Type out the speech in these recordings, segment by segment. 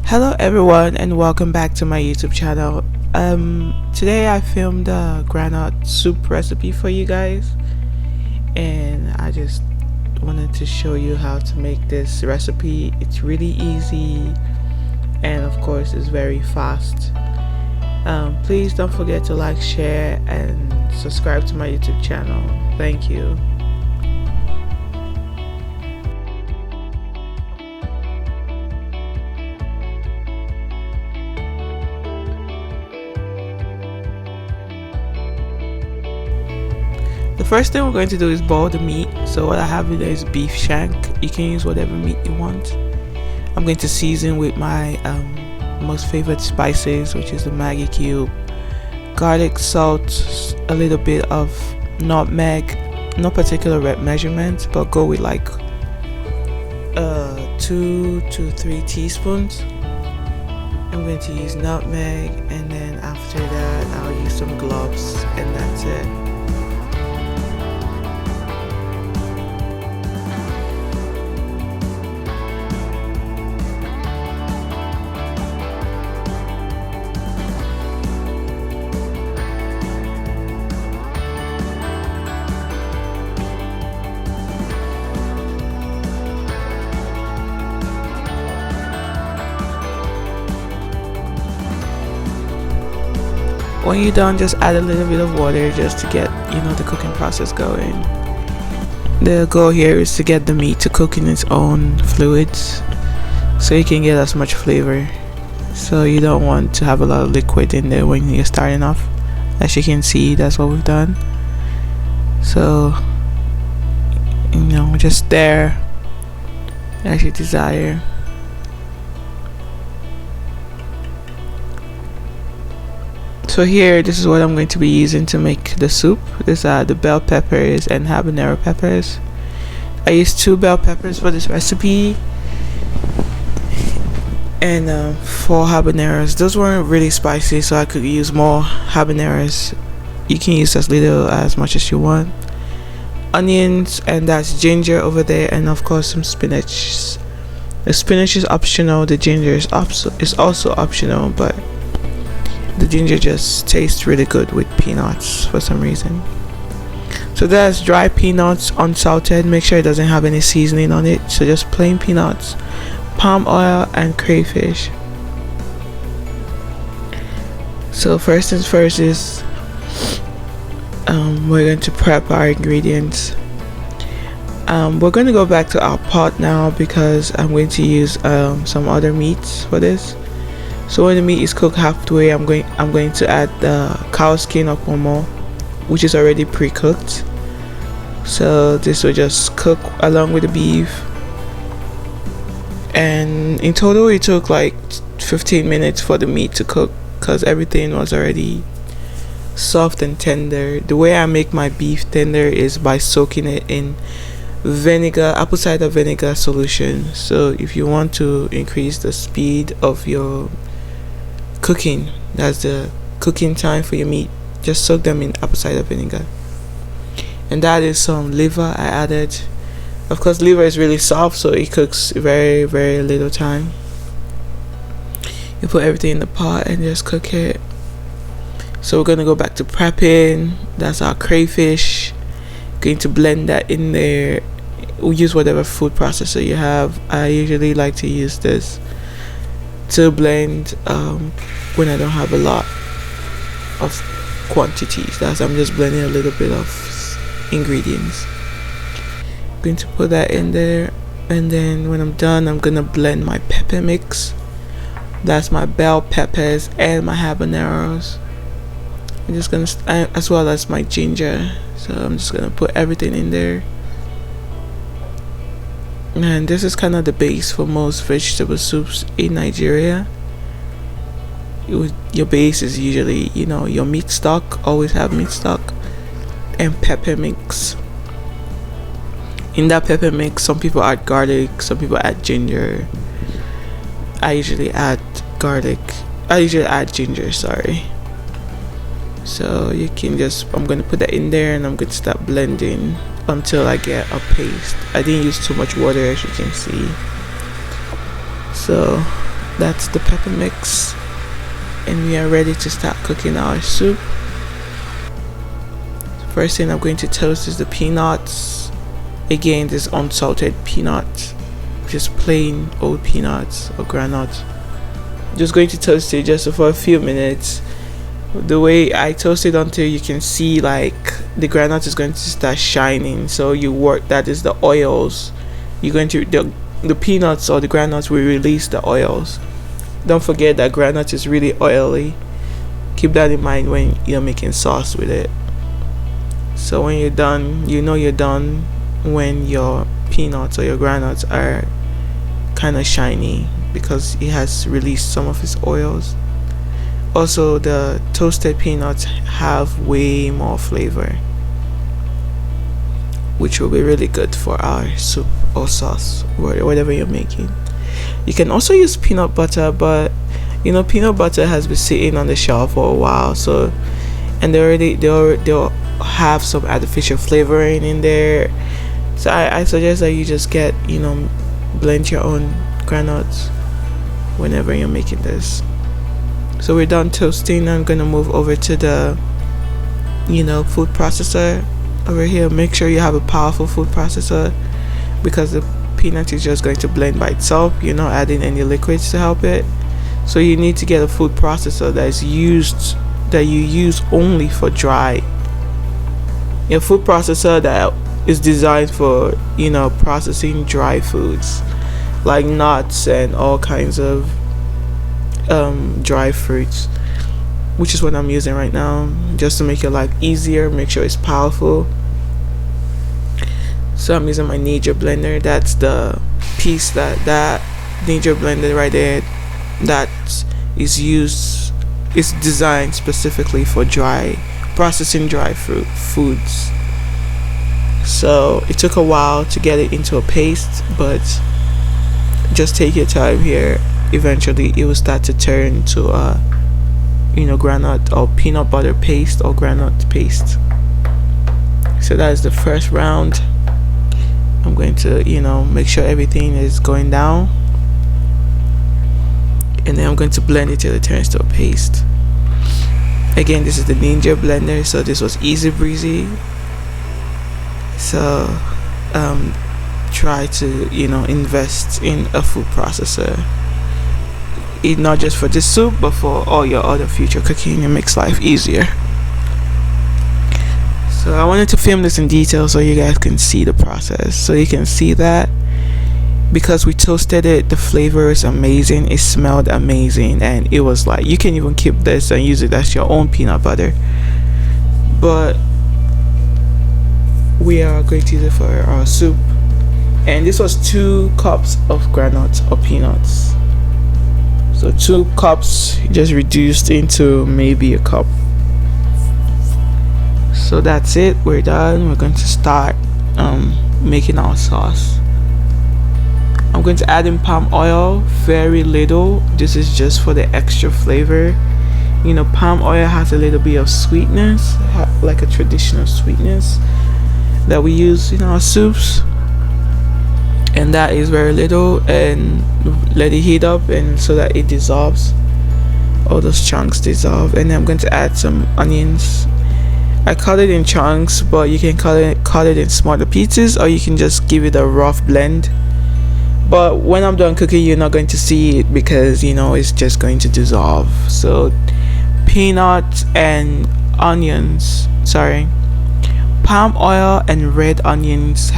Hello everyone and welcome back to my YouTube channel. Today I filmed a groundnut soup recipe for you guys, and I just wanted to show you how to make this recipe. It's really easy and of course it's very fast. Please don't forget to like, share and subscribe to my YouTube channel. Thank you. The first thing we're going to do is boil the meat. So what I have here is beef shank. You can use whatever meat you want. I'm going to season with my most favorite spices, which is the Maggi cube, garlic, salt, a little bit of nutmeg, no particular measurement, but go with like 2 to 3 teaspoons. I'm going to use nutmeg, and then after that I'll use some cloves, and that's it. When you're done, just add a little bit of water just to get the cooking process going. The goal here is to get the meat to cook in its own fluids so you can get as much flavor. So you don't want to have a lot of liquid in there when you're starting off. As you can see, that's what we've done. So just there as you desire. So here, this is what I'm going to be using to make the soup. These are the bell peppers and habanero peppers. I used 2 bell peppers for this recipe and 4 habaneros. Those weren't really spicy, so I could use more habaneros. You can use as much as you want. Onions, and that's ginger over there, and of course some spinach. The spinach is optional. The ginger is also optional, but the ginger just tastes really good with peanuts for some reason. So that's dry peanuts, unsalted. Make sure it doesn't have any seasoning on it. So just plain peanuts, palm oil and crayfish. So first things first is we're going to prep our ingredients. We're going to go back to our pot now because I'm going to use some other meats for this. So when the meat is cooked halfway, I'm going to add the cowskin or kpormo, which is already pre-cooked. So this will just cook along with the beef. And in total it took like 15 minutes for the meat to cook because everything was already soft and tender. The way I make my beef tender is by soaking it in vinegar, apple cider vinegar solution. So if you want to increase the speed of your cooking, that's the cooking time for your meat, just soak them in apple cider vinegar. And that is some liver I added. Of course, liver is really soft, so it cooks very little time. You put everything in the pot and just cook it. So we're gonna go back to prepping. That's our crayfish. Going to blend that in there. We'll use whatever food processor you have. I usually like to use this to blend when I don't have a lot of quantities. That's I'm just blending a little bit of ingredients. I'm going to put that in there, and then when I'm done, I'm gonna blend my pepper mix. That's my bell peppers and my habaneros. I'm just gonna as well as my ginger. So I'm just gonna put everything in there. And this is kind of the base for most vegetable soups in Nigeria. Your base is usually, your meat stock. Always have meat stock and pepper mix. In that pepper mix, some people add garlic, some people add ginger. I usually add ginger, sorry. So you can I'm going to put that in there, and I'm going to start blending until I get a paste. I didn't use too much water, as you can see. So That's the pepper mix, and we are ready to start cooking our soup. First thing I'm going to toast is the peanuts. Again, this unsalted peanuts, just plain old peanuts or groundnuts. Just going to toast it just for a few minutes. The way I toast it until you can see like the groundnut is going to start shining. So you work, that is the oils. You're going to the peanuts or the groundnuts will release the oils. Don't forget that groundnut is really oily. Keep that in mind when you're making sauce with it. So when you're done, you know you're done when your peanuts or your groundnuts are kind of shiny because it has released some of its oils. Also, the toasted peanuts have way more flavor, which will be really good for our soup or sauce, whatever you're making. You can also use peanut butter, but you know peanut butter has been sitting on the shelf for a while, so and they'll have some artificial flavoring in there. So I suggest that you just get, blend your own granules whenever you're making this. So we're done toasting. I'm gonna move over to the food processor over here. Make sure you have a powerful food processor because the peanut is just going to blend by itself. You're not adding any liquids to help it. So you need to get a food processor that you use only for dry. A food processor that is designed for processing dry foods like nuts and all kinds of dry fruits, which is what I'm using right now, just to make your life easier. Make sure it's powerful. So I'm using my Niger blender. That's the piece that Niger blender right there that is designed specifically for processing dry foods. So it took a while to get it into a paste, but just take your time here. Eventually it will start to turn to a groundnut or peanut butter paste or groundnut paste. So that is the first round. I'm going to make sure everything is going down, and then I'm going to blend it till it turns to a paste. Again, this is the Ninja blender, so this was easy breezy. So try to invest in a food processor, not just for this soup but for all your other future cooking. It makes life easier. So I wanted to film this in detail so you guys can see the process, so you can see that because we toasted it, the flavor is amazing, it smelled amazing, and it was like you can even keep this and use it as your own peanut butter. But we are going to use it for our soup, and this was 2 cups of groundnuts or peanuts. So 2 cups just reduced into maybe a cup. So that's it, we're done. We're going to start making our sauce. I'm going to add in palm oil, very little. This is just for the extra flavor. Palm oil has a little bit of sweetness, like a traditional sweetness that we use in our soups, and that is very little. And let it heat up, and so that it dissolves, all those chunks dissolve. And then I'm going to add some onions. I cut it in chunks, but you can cut it in smaller pieces, or you can just give it a rough blend. But when I'm done cooking, you're not going to see it because it's just going to dissolve. So peanuts and onions, palm oil and red onions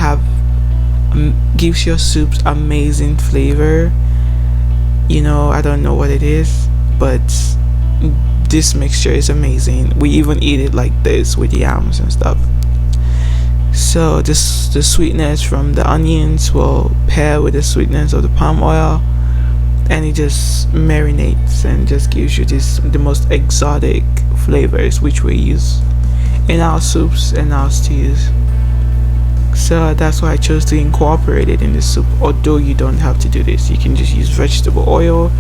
gives your soups amazing flavor. I don't know what it is, but this mixture is amazing. We even eat it like this with yams and stuff. So the sweetness from the onions will pair with the sweetness of the palm oil, and it just marinates and just gives you the most exotic flavors which we use in our soups and our stews. So that's why I chose to incorporate it in the soup. Although you don't have to do this, you can just use vegetable oil,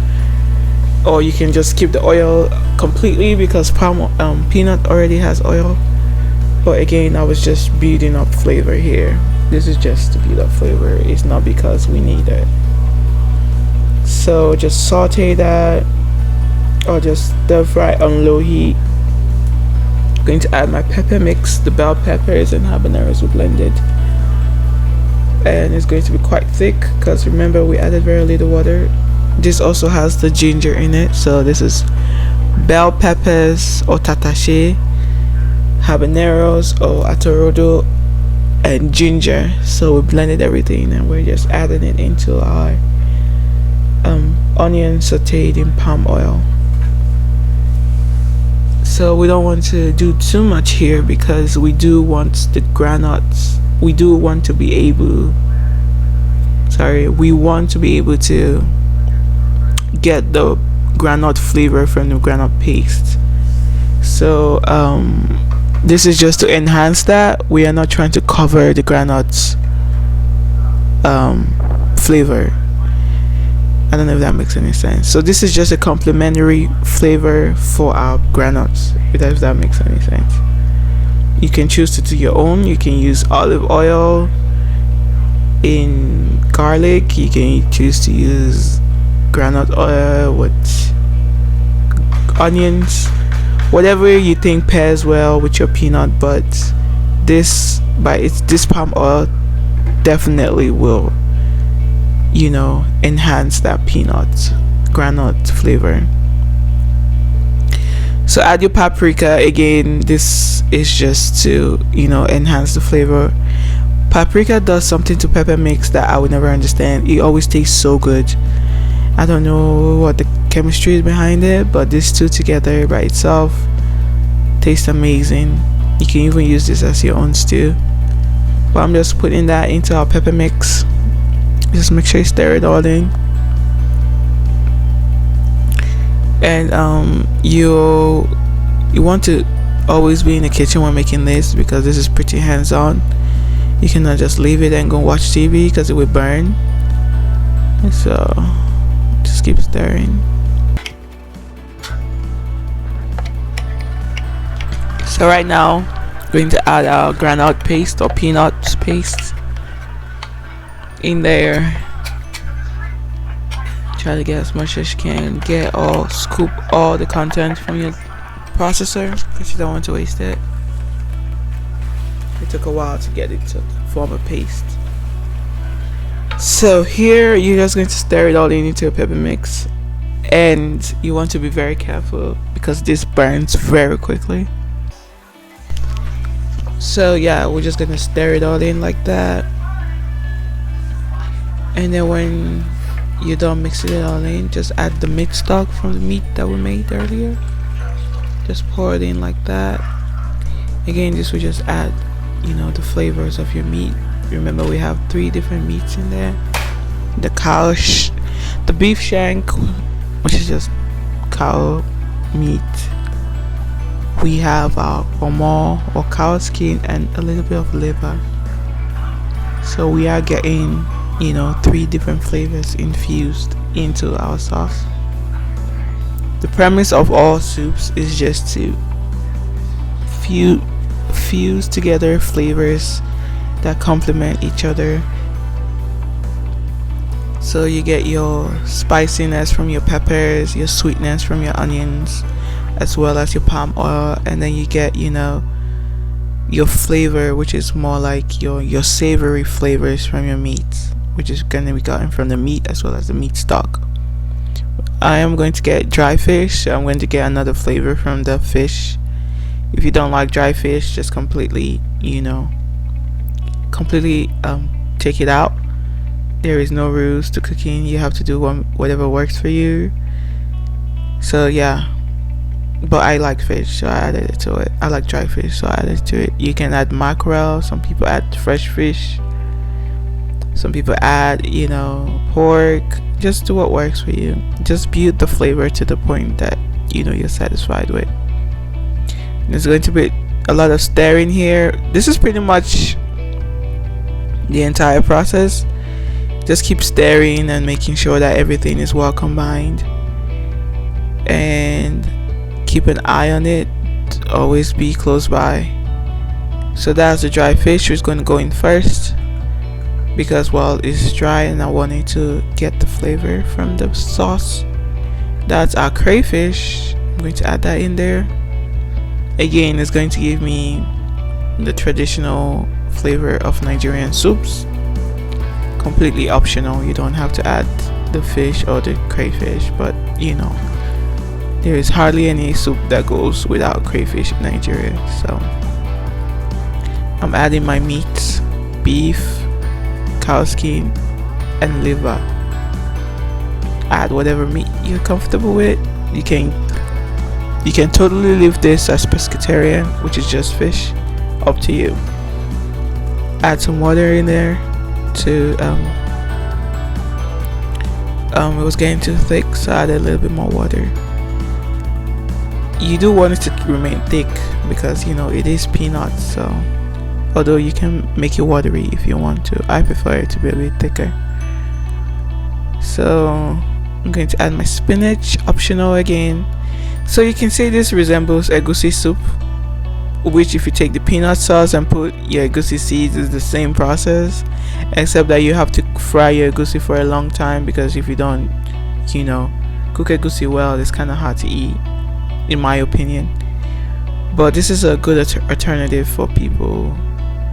or you can just skip the oil completely because peanut already has oil. But again, I was just building up flavor here. This is just to build up flavor. It's not because we need it. So just saute that, or just stir fry on low heat. Going to add my pepper mix, the bell peppers and habaneros we blended, and it's going to be quite thick because remember we added very little water. This also has the ginger in it, so this is bell peppers or tatache, habaneros or atorodo, and ginger. So we blended everything and we're just adding it into our onion sauteed in palm oil. So we don't want to do too much here because we do want the groundnuts. We want to be able to get the groundnut flavor from the groundnut paste. So this is just to enhance that. We are not trying to cover the groundnuts flavor. I don't know if that makes any sense. So this is just a complementary flavor for our groundnuts, if that makes any sense. You can choose to do your own. You can use olive oil in garlic. You can choose to use groundnut oil with onions, whatever you think pairs well with your peanut. But this palm oil definitely will enhance that groundnut flavor. So add your paprika. Again, this is just to enhance the flavor. Paprika does something to pepper mix that I would never understand. It always tastes so good. I don't know what the chemistry is behind it, but these two together by itself taste amazing. You can even use this as your own stew, but I'm just putting that into our pepper mix. Just make sure you stir it all in. And you want to always be in the kitchen when making this because this is pretty hands-on. You cannot just leave it and go watch TV because it will burn. So just keep stirring. So right now I'm going to add our groundnut paste or peanut paste in there. Try to get as much as you can. Scoop all the content from your processor because you don't want to waste it. It took a while to get it to form a paste. So here you're just going to stir it all into a pepper mix, and you want to be very careful because this burns very quickly. So yeah, we're just gonna stir it all in like that, and then when you're done mixing it all in, just add the meat stock from the meat that we made earlier. Just pour it in like that. Again, this will just add the flavors of your meat. Remember, we have 3 different meats in there: the beef shank, which is just cow meat. We have our kpormo or cowskin and a little bit of liver. So we are getting 3 different flavors infused into our sauce. The premise of all soups is just to fuse together flavors that complement each other. So you get your spiciness from your peppers, your sweetness from your onions, as well as your palm oil, and then you get your flavor, which is more like your savory flavors from your meats, which is going to be gotten from the meat as well as the meat stock. I am going to get dry fish, so I'm going to get another flavor from the fish. If you don't like dry fish, just completely take it out. There is no rules to cooking. You have to do whatever works for you. So yeah, but I like fish, so I added it to it. I like dry fish, so I added it to it. You can add mackerel. Some people add fresh fish. Some people add pork. Just do what works for you. Just build the flavor to the point that you're satisfied with. There's going to be a lot of stirring here. This is pretty much the entire process. Just keep stirring and making sure that everything is well combined, and keep an eye on it. Always be close by. So that's the dry fish, which is going to go in first. because well it's dry and I wanted to get the flavor from the sauce. That's our crayfish. I'm going to add that in there. Again, it's going to give me the traditional flavor of Nigerian soups. Completely optional, you don't have to add the fish or the crayfish, but you know, there is hardly any soup that goes without crayfish in Nigeria. So I'm adding my meats: beef, cowskin, and liver. Add whatever meat you're comfortable with. You can totally leave this as pescatarian, which is just fish. Up to you. Add some water in there to it was getting too thick, so I added a little bit more water. You do want it to remain thick because you know it is peanuts, so although you can make it watery if you want to, I prefer it to be a bit thicker. So I'm going to add my spinach, optional again. So you can say this resembles egusi soup, which if you take the peanut sauce and put your egusi seeds is the same process, except that you have to fry your egusi for a long time, because if you don't, you know, cook egusi well, it's kind of hard to eat, in my opinion. But this is a good alternative for people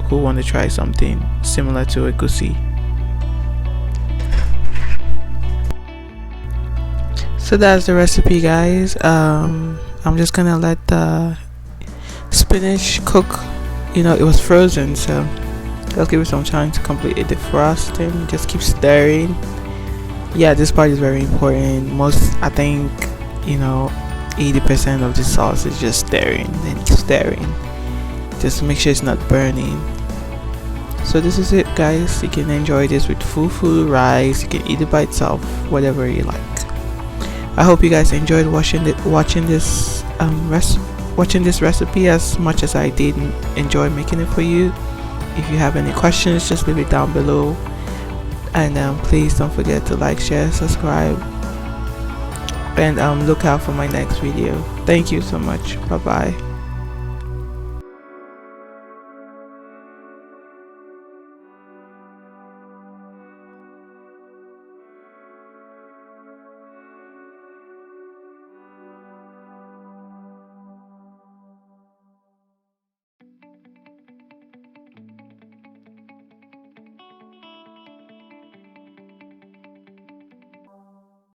who want to try something similar to egusi. So that's the recipe, guys. I'm just gonna let the spinach cook. You know, it was frozen, so I'll give it some time to completely defrost and just keep stirring. Yeah, this part is very important. I think, you know, 80% of the sauce is just stirring and stirring, just to make sure it's not burning. So this is it, guys. You can enjoy this with fufu, rice. You can eat it by itself, whatever you like. I hope you guys enjoyed watching this recipe as much as I did enjoy making it for you. If you have any questions, just leave it down below, and please don't forget to like, share, subscribe, and look out for my next video. Thank you so much. Bye bye.